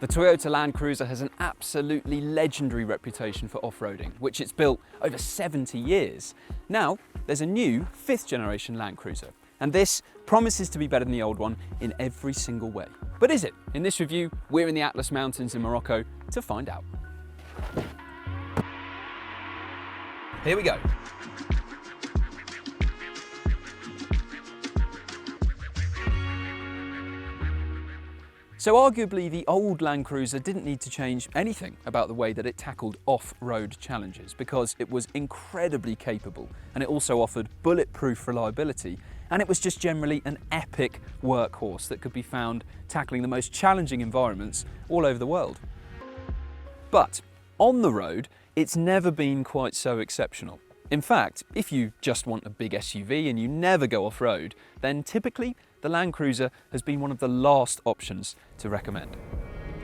The Toyota Land Cruiser has an absolutely legendary reputation for off-roading, which it's built over 70 years. Now, there's a new 5th generation Land Cruiser, and this promises to be better than the old one in every single way. But is it? In this review, we're in the Atlas Mountains in Morocco to find out. Here we go. So arguably the old Land Cruiser didn't need to change anything about the way that it tackled off-road challenges, because it was incredibly capable and it also offered bulletproof reliability, and it was just generally an epic workhorse that could be found tackling the most challenging environments all over the world. But on the road, it's never been quite so exceptional. In fact, if you just want a big SUV and you never go off-road, then typically the Land Cruiser has been one of the last options to recommend.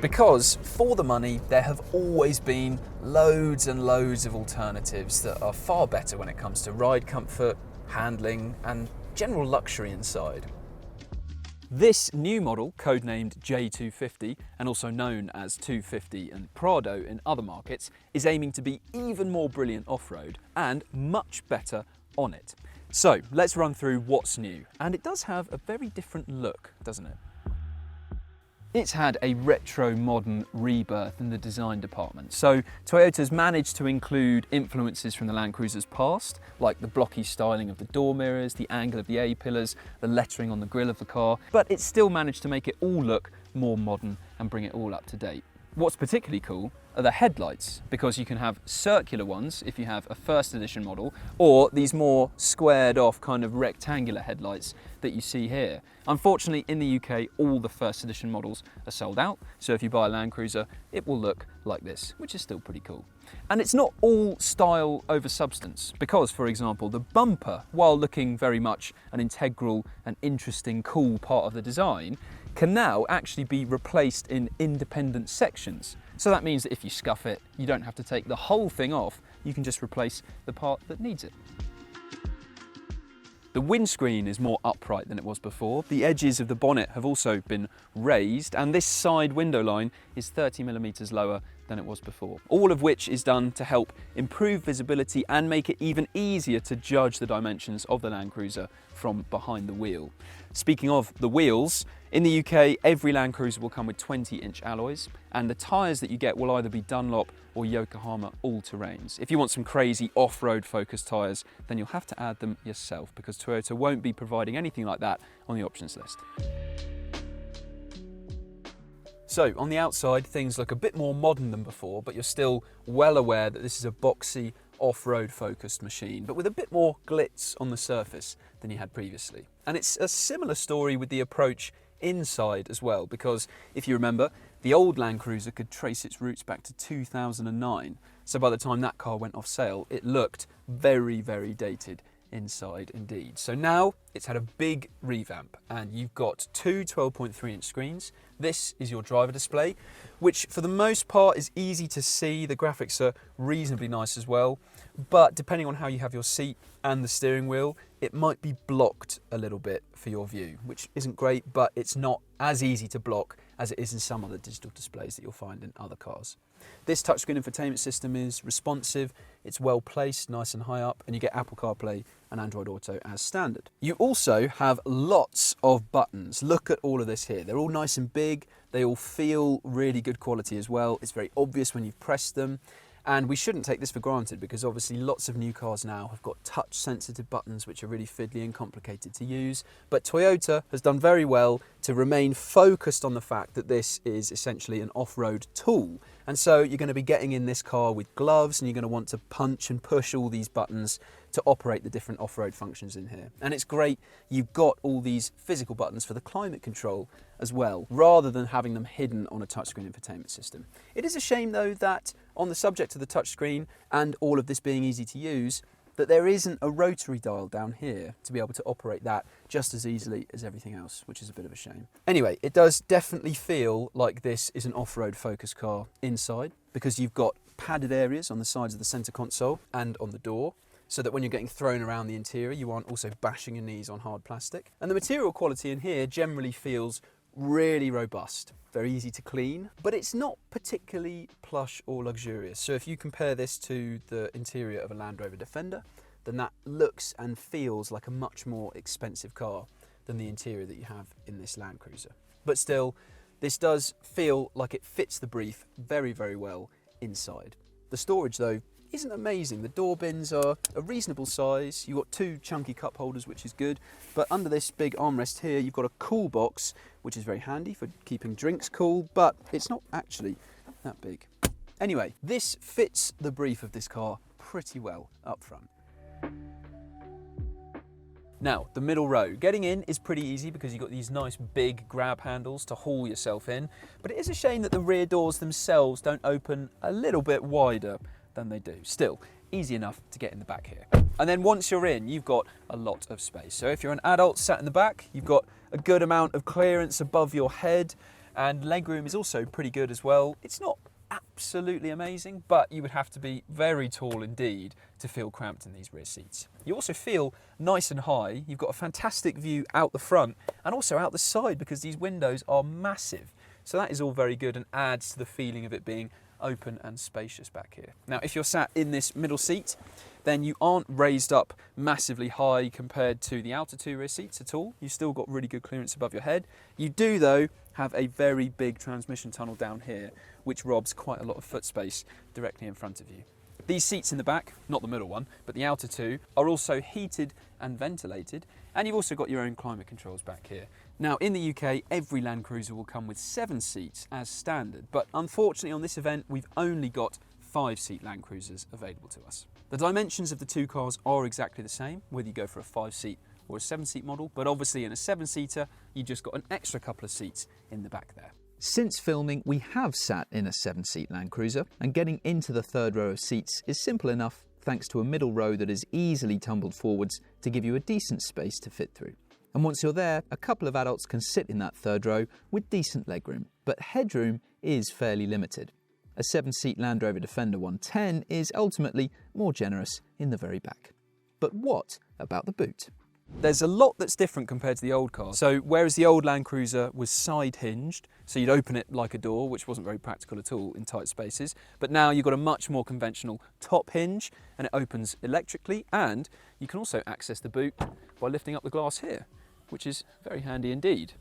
Because for the money, there have always been loads and loads of alternatives that are far better when it comes to ride comfort, handling, and general luxury inside. This new model, codenamed J250 and also known as 250 and Prado in other markets, is aiming to be even more brilliant off-road and much better on it. So let's run through what's new, and it does have a very different look, doesn't it? It's had a retro modern rebirth in the design department. So Toyota's managed to include influences from the Land Cruiser's past, like the blocky styling of the door mirrors, the angle of the A-pillars, the lettering on the grille of the car, but it's still managed to make it all look more modern and bring it all up to date. What's particularly cool are the headlights, because you can have circular ones if you have a first edition model, or these more squared off kind of rectangular headlights that you see here. Unfortunately, in the UK, all the first edition models are sold out, so if you buy a Land Cruiser, it will look like this, which is still pretty cool. And it's not all style over substance, because, for example, the bumper, while looking very much an integral and interesting, cool part of the design, can now actually be replaced in independent sections. So that means that if you scuff it, you don't have to take the whole thing off, you can just replace the part that needs it. The windscreen is more upright than it was before. The edges of the bonnet have also been raised, and this side window line is 30mm lower than it was before. All of which is done to help improve visibility and make it even easier to judge the dimensions of the Land Cruiser from behind the wheel. Speaking of the wheels, in the UK, every Land Cruiser will come with 20-inch alloys, and the tyres that you get will either be Dunlop or Yokohama all-terrains. If you want some crazy off-road focused tyres, then you'll have to add them yourself, because Toyota won't be providing anything like that on the options list. So on the outside, things look a bit more modern than before, but you're still well aware that this is a boxy, off-road focused machine, but with a bit more glitz on the surface than you had previously. And it's a similar story with the approach inside as well, because if you remember, the old Land Cruiser could trace its roots back to 2009. So by the time that car went off sale, it looked very, very dated inside indeed. So now it's had a big revamp, and you've got two 12.3-inch screens. This is your driver display, which for the most part is easy to see. The graphics are reasonably nice as well, but depending on how you have your seat and the steering wheel, it might be blocked a little bit for your view, which isn't great, but it's not as easy to block as it is in some other digital displays that you'll find in other cars. This touchscreen infotainment system is responsive, it's well placed, nice and high up, and you get Apple CarPlay and Android Auto as standard. You also have lots of buttons. Look at all of this here. They're all nice and big, they all feel really good quality as well. It's very obvious when you've pressed them. And we shouldn't take this for granted, because obviously lots of new cars now have got touch sensitive buttons which are really fiddly and complicated to use. But Toyota has done very well to remain focused on the fact that this is essentially an off-road tool. And so you're going to be getting in this car with gloves, and you're going to want to punch and push all these buttons to operate the different off-road functions in here. And it's great you've got all these physical buttons for the climate control as well, rather than having them hidden on a touchscreen infotainment system. It is a shame though that on the subject of the touchscreen and all of this being easy to use, that there isn't a rotary dial down here to be able to operate that just as easily as everything else, which is a bit of a shame. Anyway, it does definitely feel like this is an off-road focused car inside, because you've got padded areas on the sides of the center console and on the door, so that when you're getting thrown around the interior, you aren't also bashing your knees on hard plastic. And the material quality in here generally feels really robust. very easy to clean, but it's not particularly plush or luxurious. So if you compare this to the interior of a Land Rover Defender, then that looks and feels like a much more expensive car than the interior that you have in this Land Cruiser. But still, this does feel like it fits the brief very, very well inside. The storage though isn't amazing. The door bins are a reasonable size. You've got 2 chunky cup holders, which is good. But under this big armrest here, you've got a cool box, which is very handy for keeping drinks cool, but it's not actually that big. Anyway, this fits the brief of this car pretty well up front. Now, the middle row. Getting in is pretty easy because you've got these nice big grab handles to haul yourself in, but it is a shame that the rear doors themselves don't open a little bit wider than they do. Still, easy enough to get in the back here. And then once you're in, you've got a lot of space. So if you're an adult sat in the back, you've got a good amount of clearance above your head, and legroom is also pretty good as well. It's not absolutely amazing, but you would have to be very tall indeed to feel cramped in these rear seats. You also feel nice and high. You've got a fantastic view out the front and also out the side because these windows are massive. So that is all very good and adds to the feeling of it being open and spacious back here. Now, if you're sat in this middle seat, then you aren't raised up massively high compared to the outer 2 rear seats at all. You've still got really good clearance above your head. You do, though, have a very big transmission tunnel down here, which robs quite a lot of foot space directly in front of you. These seats in the back, not the middle one, but the outer 2, are also heated and ventilated, and you've also got your own climate controls back here. Now, in the UK, every Land Cruiser will come with 7 seats as standard, but unfortunately on this event, we've only got 5-seat Land Cruisers available to us. The dimensions of the 2 cars are exactly the same, whether you go for a 5-seat or a 7-seat model, but obviously in a 7-seater, you just got an extra couple of seats in the back there. Since filming, we have sat in a 7-seat Land Cruiser, and getting into the 3rd row of seats is simple enough thanks to a middle row that is easily tumbled forwards to give you a decent space to fit through. And once you're there, a couple of adults can sit in that 3rd row with decent legroom, but headroom is fairly limited. A 7-seat Land Rover Defender 110 is ultimately more generous in the very back. But what about the boot? There's a lot that's different compared to the old cars. So whereas the old Land Cruiser was side hinged, so you'd open it like a door, which wasn't very practical at all in tight spaces, but now you've got a much more conventional top hinge and it opens electrically, and you can also access the boot by lifting up the glass here, which is very handy indeed.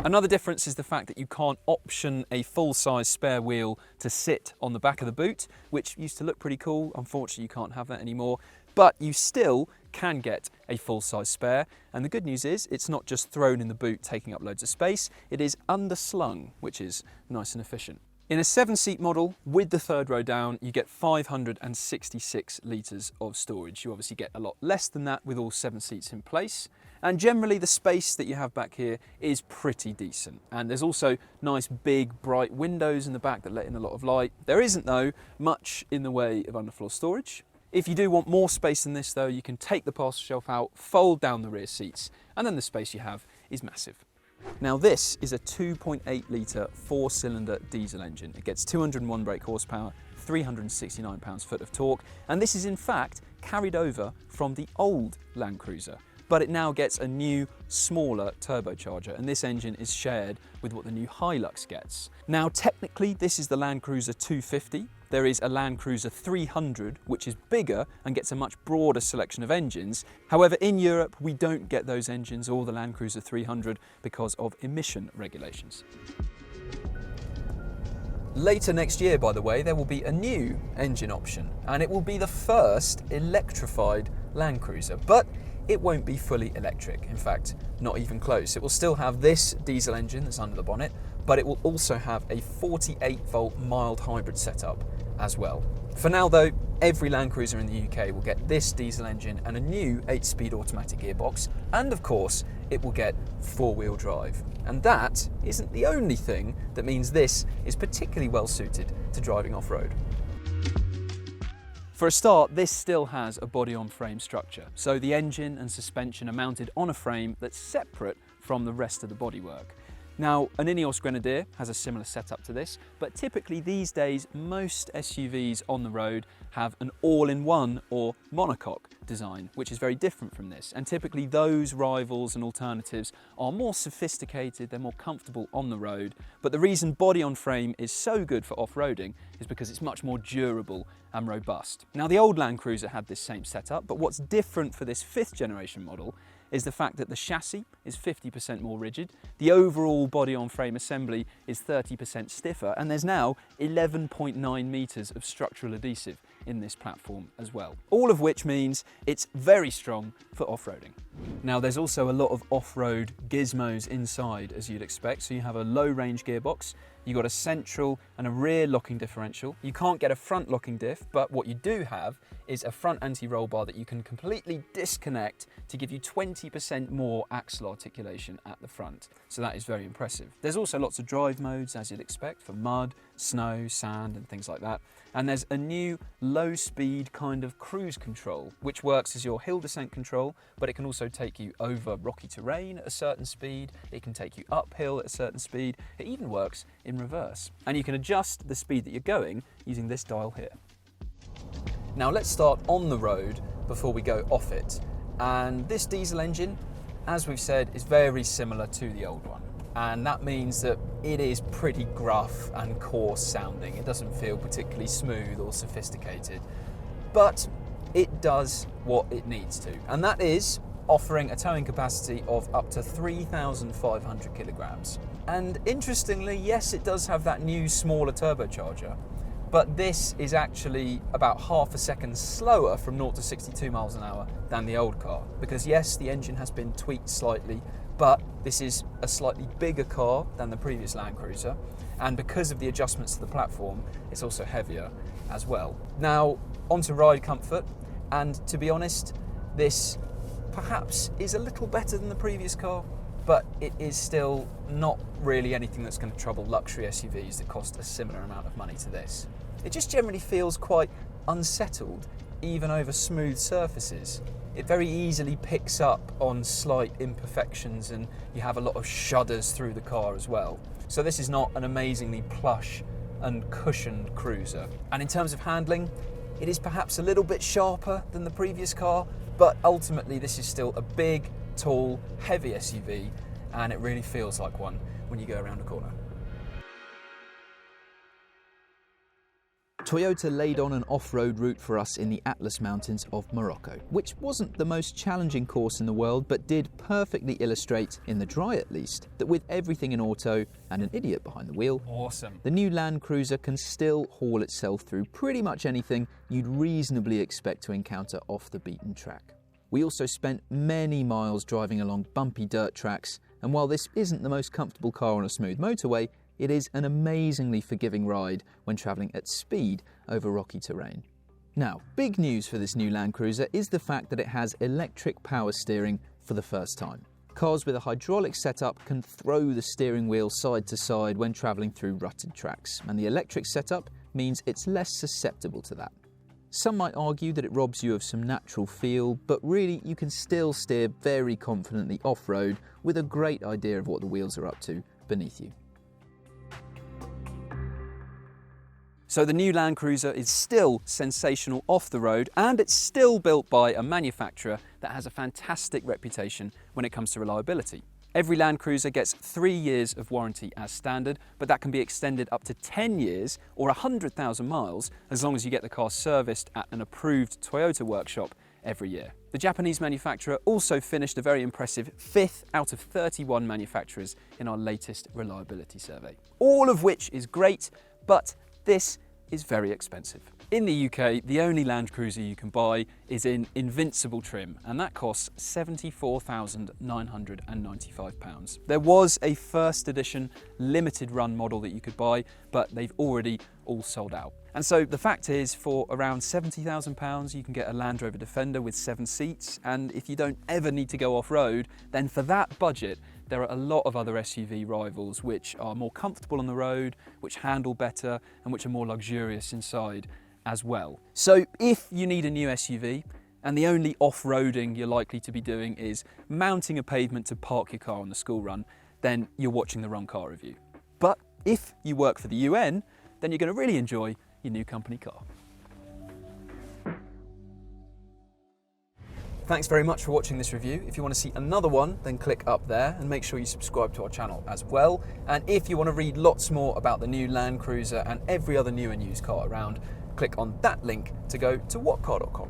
Another difference is the fact that you can't option a full-size spare wheel to sit on the back of the boot, which used to look pretty cool. Unfortunately, you can't have that anymore, but you still can get a full-size spare. And the good news is it's not just thrown in the boot taking up loads of space, it is underslung, which is nice and efficient. In a 7-seat model with the 3rd row down, you get 566 litres of storage. You obviously get a lot less than that with all 7 seats in place. And generally the space that you have back here is pretty decent. And there's also nice big bright windows in the back that let in a lot of light. There isn't though much in the way of underfloor storage. If you do want more space than this though, you can take the parcel shelf out, fold down the rear seats, and then the space you have is massive. Now this is a 2.8 litre 4-cylinder diesel engine. It gets 201 brake horsepower, 369 pounds-foot of torque, and this is in fact carried over from the old Land Cruiser. But it now gets a new, smaller turbocharger, and this engine is shared with what the new Hilux gets. Now technically this is the Land Cruiser 250. There is a Land Cruiser 300, which is bigger and gets a much broader selection of engines. However, in Europe, we don't get those engines or the Land Cruiser 300 because of emission regulations. Later next year, by the way, there will be a new engine option, and it will be the first electrified Land Cruiser, but it won't be fully electric. In fact, not even close. It will still have this diesel engine that's under the bonnet, but it will also have a 48-volt mild hybrid setup as well. For now though, every Land Cruiser in the UK will get this diesel engine and a new 8-speed automatic gearbox, and of course it will get 4-wheel drive. And that isn't the only thing that means this is particularly well suited to driving off-road. For a start, this still has a body-on-frame structure, so the engine and suspension are mounted on a frame that's separate from the rest of the bodywork. Now, an Ineos Grenadier has a similar setup to this, but typically these days most SUVs on the road have an all-in-one or monocoque design, which is very different from this. And typically those rivals and alternatives are more sophisticated, they're more comfortable on the road. But the reason body on frame is so good for off-roading is because it's much more durable and robust. Now, the old Land Cruiser had this same setup, but what's different for this 5th generation model is the fact that the chassis is 50% more rigid, the overall body on frame assembly is 30% stiffer, and there's now 11.9 meters of structural adhesive in this platform as well. All of which means it's very strong for off-roading. Now, there's also a lot of off-road gizmos inside, as you'd expect. So you have a low range gearbox, you've got a central and a rear locking differential. You can't get a front locking diff, but what you do have is a front anti-roll bar that you can completely disconnect to give you 20% more axle articulation at the front. So that is very impressive. There's also lots of drive modes, as you'd expect, for mud, snow, sand, and things like that. And there's a new low speed kind of cruise control, which works as your hill descent control, but it can also take you over rocky terrain at a certain speed. It can take you uphill at a certain speed. It even works in reverse. And you can adjust the speed that you're going using this dial here. Now let's start on the road before we go off it. And this diesel engine, as we've said, is very similar to the old one. And that means that it is pretty gruff and coarse sounding. It doesn't feel particularly smooth or sophisticated, but it does what it needs to. And that is offering a towing capacity of up to 3,500 kilograms. And interestingly, yes, it does have that new smaller turbocharger, but this is actually about half a second slower from 0 to 62 miles an hour than the old car. Because yes, the engine has been tweaked slightly, but this is a slightly bigger car than the previous Land Cruiser. And because of the adjustments to the platform, it's also heavier as well. Now, onto ride comfort. And to be honest, this perhaps is a little better than the previous car, but it is still not really anything that's going to trouble luxury SUVs that cost a similar amount of money to this. It just generally feels quite unsettled, even over smooth surfaces. It very easily picks up on slight imperfections, and you have a lot of shudders through the car as well. So this is not an amazingly plush and cushioned cruiser. And in terms of handling, it is perhaps a little bit sharper than the previous car, but ultimately this is still a big, tall, heavy SUV, and it really feels like one when you go around a corner. Toyota laid on an off-road route for us in the Atlas Mountains of Morocco, which wasn't the most challenging course in the world, but did perfectly illustrate, in the dry at least, that with everything in auto and an idiot behind the wheel, Awesome. the new Land Cruiser can still haul itself through pretty much anything you'd reasonably expect to encounter off the beaten track. We also spent many miles driving along bumpy dirt tracks, and while this isn't the most comfortable car on a smooth motorway, it is an amazingly forgiving ride when travelling at speed over rocky terrain. Now, big news for this new Land Cruiser is the fact that it has electric power steering for the first time. Cars with a hydraulic setup can throw the steering wheel side to side when travelling through rutted tracks, and the electric setup means it's less susceptible to that. Some might argue that it robs you of some natural feel, but really you can still steer very confidently off-road with a great idea of what the wheels are up to beneath you. So the new Land Cruiser is still sensational off the road, and it's still built by a manufacturer that has a fantastic reputation when it comes to reliability. Every Land Cruiser gets 3 years of warranty as standard, but that can be extended up to 10 years or 100,000 miles as long as you get the car serviced at an approved Toyota workshop every year. The Japanese manufacturer also finished a very impressive 5th out of 31 manufacturers in our latest reliability survey. All of which is great, but this is very expensive. In the UK, the only Land Cruiser you can buy is in Invincible trim, and that costs £74,995. There was a first edition limited run model that you could buy, but they've already all sold out. And so the fact is, for around £70,000, you can get a Land Rover Defender with 7 seats, and if you don't ever need to go off-road, then for that budget, there are a lot of other SUV rivals which are more comfortable on the road, which handle better, and which are more luxurious inside as well. So if you need a new SUV, and the only off-roading you're likely to be doing is mounting a pavement to park your car on the school run, then you're watching the wrong car review. But if you work for the UN, then you're going to really enjoy your new company car. Thanks very much for watching this review. If you want to see another one, then click up there and make sure you subscribe to our channel as well. And if you want to read lots more about the new Land Cruiser and every other new and used car around, click on that link to go to whatcar.com.